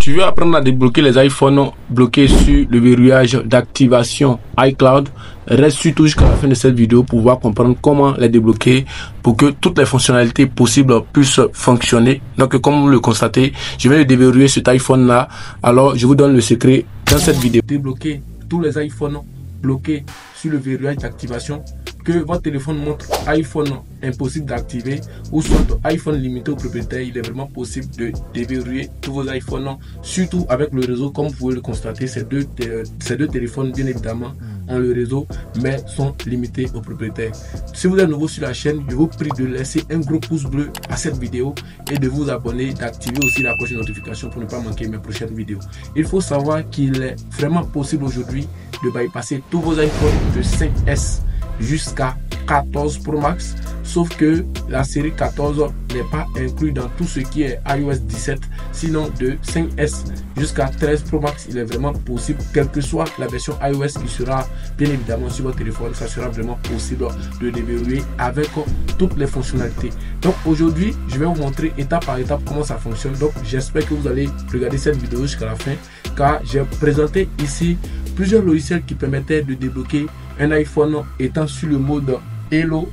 Tu veux apprendre à débloquer les iPhones bloqués sur le verrouillage d'activation iCloud? Reste surtout jusqu'à la fin de cette vidéo pour pouvoir comprendre comment les débloquer pour que toutes les fonctionnalités possibles puissent fonctionner. Donc comme vous le constatez, je vais le déverrouiller cet iPhone là. Alors je vous donne le secret dans cette vidéo. Débloquer tous les iPhones bloqués sur le verrouillage d'activation, que votre téléphone montre iPhone impossible d'activer ou soit iPhone limité au propriétaire, il est vraiment possible de déverrouiller tous vos iPhones, surtout avec le réseau. Comme vous pouvez le constater, ces deux téléphones bien évidemment ont le réseau mais sont limités au propriétaire. Si vous êtes nouveau sur la chaîne, je vous prie de laisser un gros pouce bleu à cette vidéo et de vous abonner, d'activer aussi la cloche de notification pour ne pas manquer mes prochaines vidéos. Il faut savoir qu'il est vraiment possible aujourd'hui de bypasser tous vos iPhones de 5S jusqu'à 14 Pro Max, sauf que la série 14 n'est pas inclus dans tout ce qui est iOS 17. Sinon de 5S jusqu'à 13 Pro Max, il est vraiment possible, quelle que soit la version iOS qui sera bien évidemment sur votre téléphone, ça sera vraiment possible de déverrouiller avec toutes les fonctionnalités. Donc aujourd'hui je vais vous montrer étape par étape comment ça fonctionne. Donc j'espère que vous allez regarder cette vidéo jusqu'à la fin, car j'ai présenté ici plusieurs logiciels qui permettaient de débloquer un iPhone étant sur le mode Hello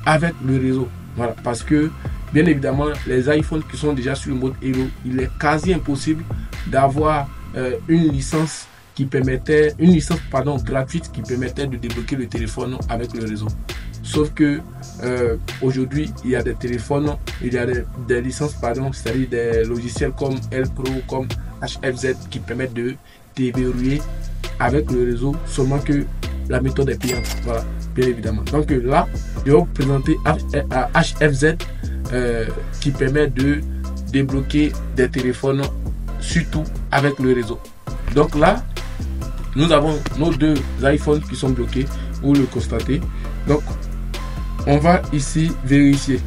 avec le réseau. Voilà, parce que bien évidemment les iPhones qui sont déjà sur le mode Hello, il est quasi impossible d'avoir une licence gratuite qui permettait de débloquer le téléphone avec le réseau. Sauf que aujourd'hui il y a des téléphones, il y a des licences, c'est-à-dire des logiciels comme L-Pro, comme HFZ qui permettent de déverrouiller avec le réseau, seulement que la méthode est payante. Voilà, bien évidemment. Donc là, je vais vous présenter HFZ qui permet de débloquer des téléphones surtout avec le réseau. Donc là, nous avons nos deux iPhones qui sont bloqués, vous le constatez. Donc on va ici vérifier.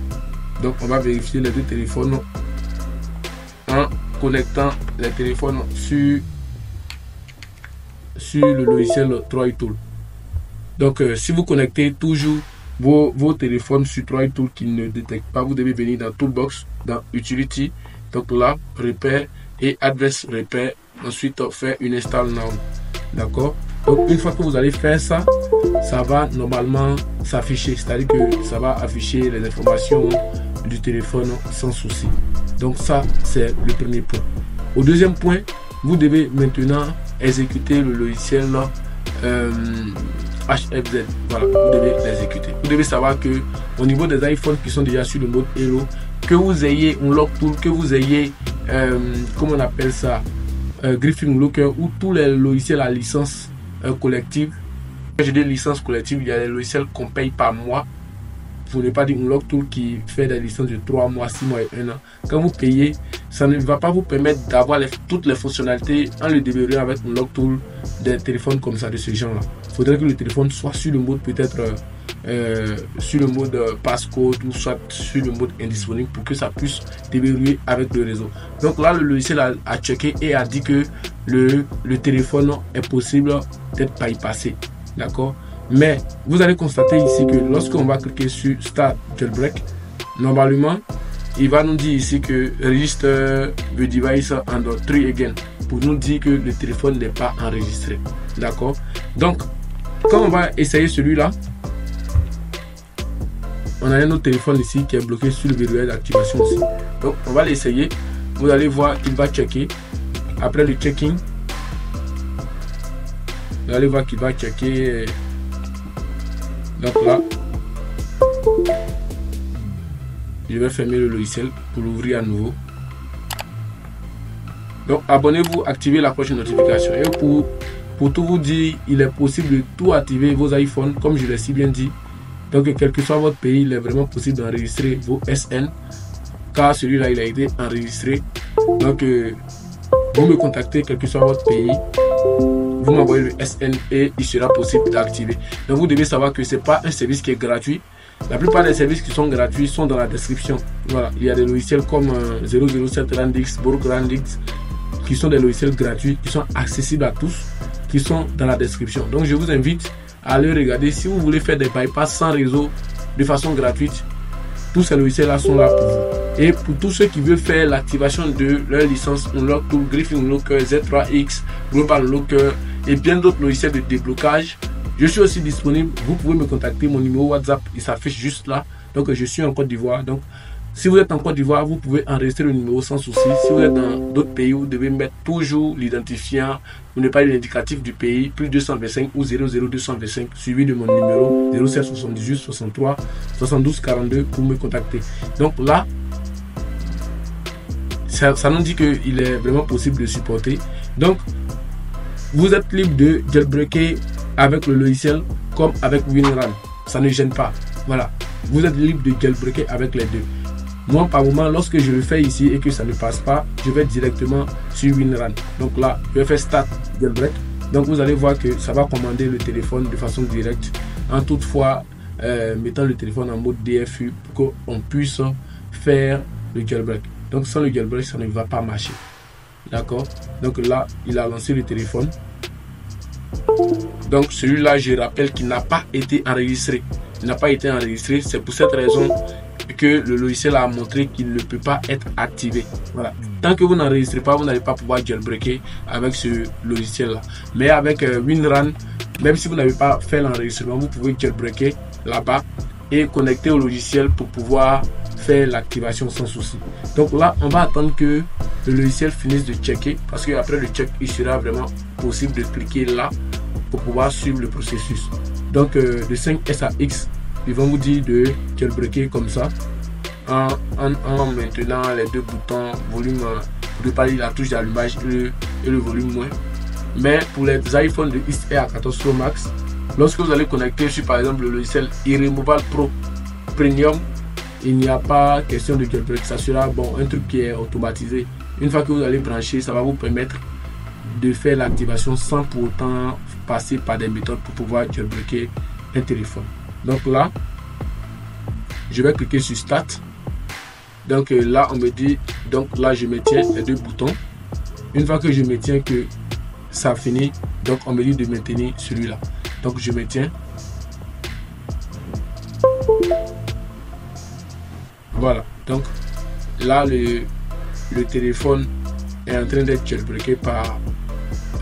Donc on va vérifier les deux téléphones en connectant les téléphones sur le logiciel TroyTool. Donc si vous connectez toujours vos téléphones sur TroyTool qui ne détectent pas, vous devez venir dans Toolbox, dans Utility, donc là repère et Adresse repère, ensuite faire une install now. D'accord, donc une fois que vous allez faire ça, ça va normalement s'afficher, c'est-à-dire que ça va afficher les informations du téléphone sans souci. Donc ça c'est le premier point. Au deuxième point, vous devez maintenant exécuter le logiciel HFZ. Voilà, vous devez l'exécuter. Vous devez savoir que au niveau des iPhones qui sont déjà sur le mode Hello, que vous ayez un lock tool, que vous ayez comment on appelle ça, Griffin Locker, ou tous les logiciels à licence collective. Quand j'ai des licences collectives, il y a des logiciels qu'on paye par mois. Pour ne pas dire un lock tool qui fait des licences de 3 mois, 6 mois et 1 an. Quand vous payez, ça ne va pas vous permettre d'avoir toutes les fonctionnalités en le déverrouillant avec un lock tool des téléphones comme ça, de ce genre là. Il faudrait que le téléphone soit sur le mode peut-être sur le mode passcode ou soit sur le mode indisponible pour que ça puisse déverrouiller avec le réseau. Donc là le logiciel a checké et a dit que le téléphone est possible d'être bypassé. D'accord, mais vous allez constater ici que lorsqu'on va cliquer sur Start Jailbreak, normalement il va nous dire ici que Register the device and try again, pour nous dire que le téléphone n'est pas enregistré. D'accord, donc quand on va essayer celui-là, on a un autre téléphone ici qui est bloqué sur le verrouillage d'activation aussi. Donc on va l'essayer. Vous allez voir qu'il va checker. Après le checking, vous allez voir qu'il va checker. Donc là, je vais fermer le logiciel pour l'ouvrir à nouveau. Donc abonnez-vous, activez la cloche de notification. Et pour tout vous dire, il est possible de tout activer vos iPhones, comme je l'ai si bien dit. Donc quel que soit votre pays, il est vraiment possible d'enregistrer vos SN, car celui-là il a été enregistré. Donc vous me contactez, quel que soit votre pays, vous m'envoyez le SN et il sera possible d'activer. Donc vous devez savoir que c'est pas un service qui est gratuit. La plupart des services qui sont gratuits sont dans la description. Voilà, il y a des logiciels comme 007 Randix, Borg Randix, qui sont des logiciels gratuits, qui sont accessibles à tous, qui sont dans la description. Donc je vous invite à aller regarder. Si vous voulez faire des bypass sans réseau de façon gratuite, tous ces logiciels là sont là pour vous. Et pour tous ceux qui veulent faire l'activation de leur licence Unlock Tool, Griffin Unlocker, Z3X, Global Unlocker et bien d'autres logiciels de déblocage, je suis aussi disponible. Vous pouvez me contacter. Mon numéro WhatsApp, il s'affiche juste là. Donc, je suis en Côte d'Ivoire. Donc, si vous êtes en Côte d'Ivoire, vous pouvez enregistrer le numéro sans souci. Si vous êtes dans d'autres pays, vous devez mettre toujours l'identifiant. Vous n'avez pas l'indicatif du pays, plus 225 ou 00225, suivi de mon numéro 0778 63 72 42 pour me contacter. Donc là, ça nous dit qu'il est vraiment possible de supporter. Donc, vous êtes libre de jailbreaker avec le logiciel comme avec WinRAN. Ça ne gêne pas. Voilà. Vous êtes libre de jailbreaker avec les deux. Moi, par moment, lorsque je le fais ici et que ça ne passe pas, je vais directement sur WinRAN. Donc là, je vais faire Start Jailbreak. Donc vous allez voir que ça va commander le téléphone de façon directe, en toutefois mettant le téléphone en mode DFU pour qu'on puisse faire le jailbreak. Donc sans le jailbreak, ça ne va pas marcher. D'accord? Donc là, il a lancé le téléphone. Donc celui-là, je rappelle qu'il n'a pas été enregistré. Il n'a pas été enregistré. C'est pour cette raison que le logiciel a montré qu'il ne peut pas être activé. Voilà. Tant que vous n'enregistrez pas, vous n'allez pas pouvoir jailbreaker avec ce logiciel là. Mais avec WinRAN, même si vous n'avez pas fait l'enregistrement, vous pouvez jailbreaker là-bas et connecter au logiciel pour pouvoir faire l'activation sans souci. Donc là, on va attendre que le logiciel finisse de checker, parce qu'après le check, il sera vraiment possible de cliquer là pour pouvoir suivre le processus. Donc de 5S à X, ils vont vous dire de jailbreaker comme ça en maintenant les deux boutons volume, de parler la touche d'allumage et le volume moins. Mais pour les iPhones de XR à 14 Pro Max, lorsque vous allez connecter sur par exemple le logiciel iRemovable Pro Premium, il n'y a pas question de jailbreak. Ça sera bon, un truc qui est automatisé. Une fois que vous allez brancher, ça va vous permettre de faire l'activation sans pour autant passer par des méthodes pour pouvoir jailbreaker un téléphone. Donc là, je vais cliquer sur Start. Donc là, on me dit, donc là, je maintiens les deux boutons. Une fois que je maintiens que ça finit, donc on me dit de maintenir celui-là. Donc je maintiens. Voilà. Donc là, le téléphone est en train d'être jailbreaké par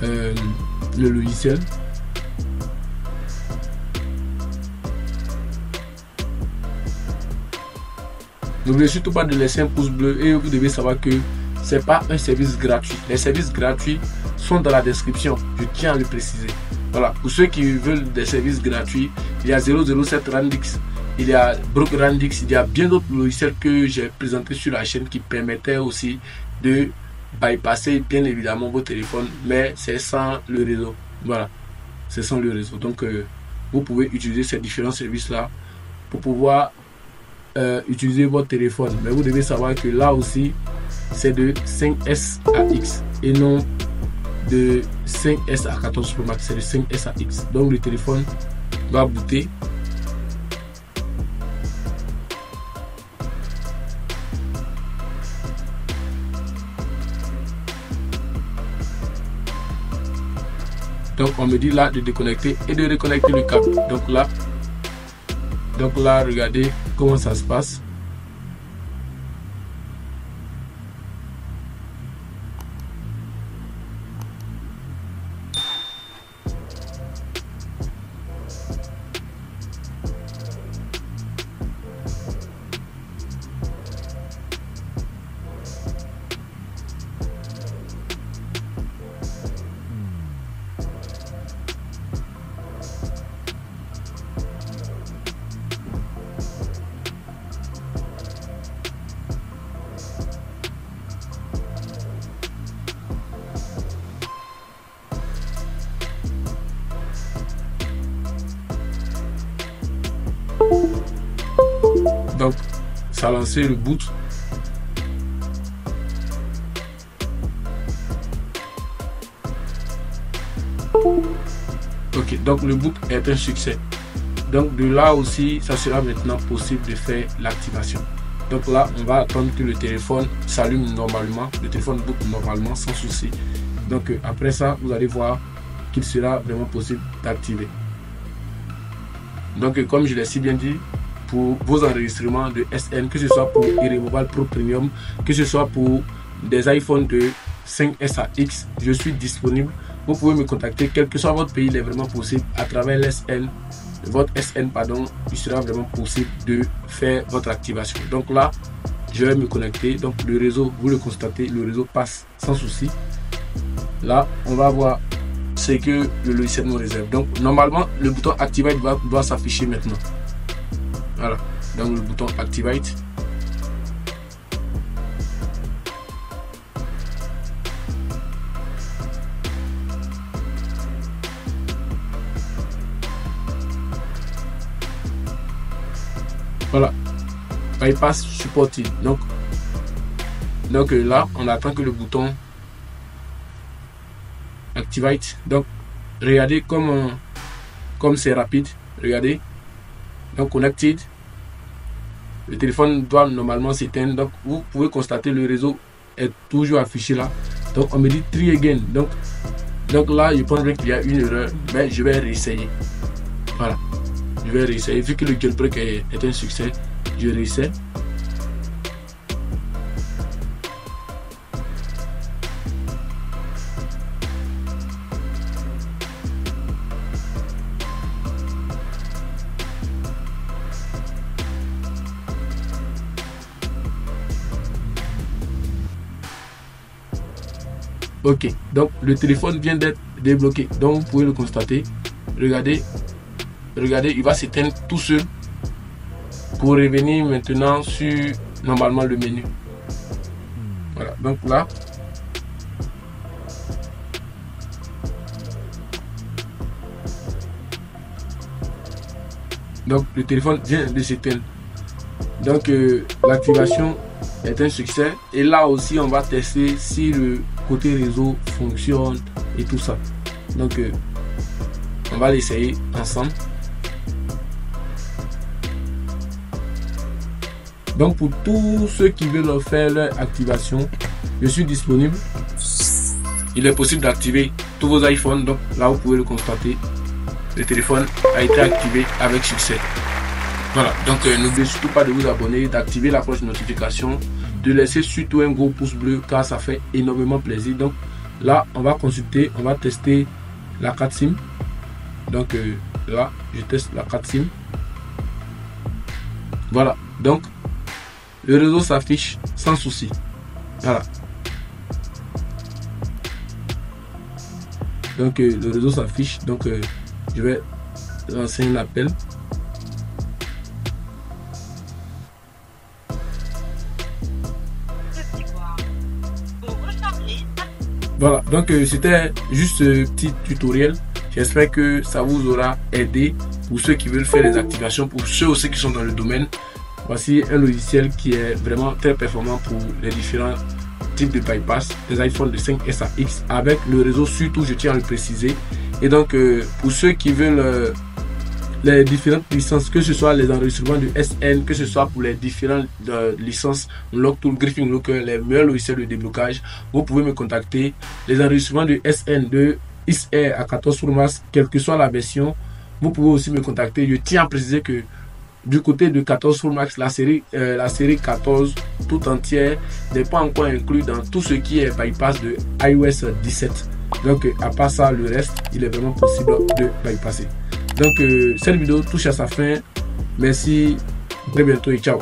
le logiciel. N'oubliez surtout pas de laisser un pouce bleu et vous devez savoir que c'est pas un service gratuit. Les services gratuits sont dans la description. Je tiens à le préciser. Voilà. Pour ceux qui veulent des services gratuits, il y a 007 Randix, il y a Brook Randix, il y a bien d'autres logiciels que j'ai présentés sur la chaîne qui permettaient aussi de bypasser bien évidemment vos téléphones, mais c'est sans le réseau. Voilà. C'est sans le réseau. Donc vous pouvez utiliser ces différents services là pour pouvoir utiliser votre téléphone. Mais vous devez savoir que là aussi c'est de 5S à X et non de 5S à 14 Pro Max, c'est de 5S à X. Donc le téléphone va booter. Donc on me dit là de déconnecter et de reconnecter le câble. Donc là regardez comment ça se passe. Donc ça a lancé le boot. Ok, donc le boot est un succès. Donc de là aussi, ça sera maintenant possible de faire l'activation. Donc là, on va attendre que le téléphone s'allume normalement, le téléphone boot normalement sans souci. Donc après ça, vous allez voir qu'il sera vraiment possible d'activer. Donc comme je l'ai si bien dit, pour vos enregistrements de SN, que ce soit pour Irremovable Pro Premium, que ce soit pour des iPhones de 5S à X, je suis disponible. Vous pouvez me contacter, quel que soit votre pays, il est vraiment possible à travers l'SN, votre SN, pardon, il sera vraiment possible de faire votre activation. Donc là, je vais me connecter. Donc le réseau, vous le constatez, le réseau passe sans souci. Là, on va voir ce que le logiciel nous réserve. Donc normalement, le bouton Activate doit s'afficher maintenant. Voilà, donc le bouton Activate. Voilà, bypass supported. Donc là, on attend que le bouton Activate. Donc regardez comme c'est rapide. Regardez. Donc connected. Le téléphone doit normalement s'éteindre. Donc vous pouvez constater le réseau est toujours affiché là. Donc on me dit try again. Donc là, je pense bien qu'il y a une erreur, mais je vais réessayer. Voilà. Je vais réessayer. Vu que le jailbreak est un succès, je réessaye. Ok, donc le téléphone vient d'être débloqué. Donc vous pouvez le constater. Regardez, il va s'éteindre tout seul pour revenir maintenant sur normalement le menu. Voilà, donc là, donc le téléphone vient de s'éteindre. Donc l'activation est un succès. Et là aussi, on va tester si le côté réseau fonctionne et tout ça. Donc on va l'essayer ensemble. Donc pour tous ceux qui veulent faire leur activation, je suis disponible. Il est possible d'activer tous vos iPhones. Donc là, vous pouvez le constater. Le téléphone a été activé avec succès. Voilà, donc n'oubliez surtout pas de vous abonner, d'activer la cloche de notification, de laisser surtout un gros pouce bleu car ça fait énormément plaisir. Donc là, on va consulter, on va tester la carte SIM. Donc là, je teste la carte SIM. Voilà, donc le réseau s'affiche sans souci. Voilà. Donc le réseau s'affiche. Donc je vais lancer un appel. Voilà, donc c'était juste ce petit tutoriel. J'espère que ça vous aura aidé pour ceux qui veulent faire les activations, pour ceux aussi qui sont dans le domaine. Voici un logiciel qui est vraiment très performant pour les différents types de bypass, des iPhones de 5S à X avec le réseau surtout, je tiens à le préciser. Et donc pour ceux qui veulent les différentes licences, que ce soit les enregistrements du SN, que ce soit pour les différentes licences Unlock Tool, Griffin Looker, les meilleurs logiciels de déblocage, vous pouvez me contacter. Les enregistrements du SN de XR à 14 Pro Max, quelle que soit la version, vous pouvez aussi me contacter. Je tiens à préciser que du côté de 14 Pro Max, la série 14 tout entière n'est pas encore inclus dans tout ce qui est bypass de iOS 17. Donc à part ça, le reste, il est vraiment possible de bypasser. Donc cette vidéo touche à sa fin. Merci, à très bientôt et ciao.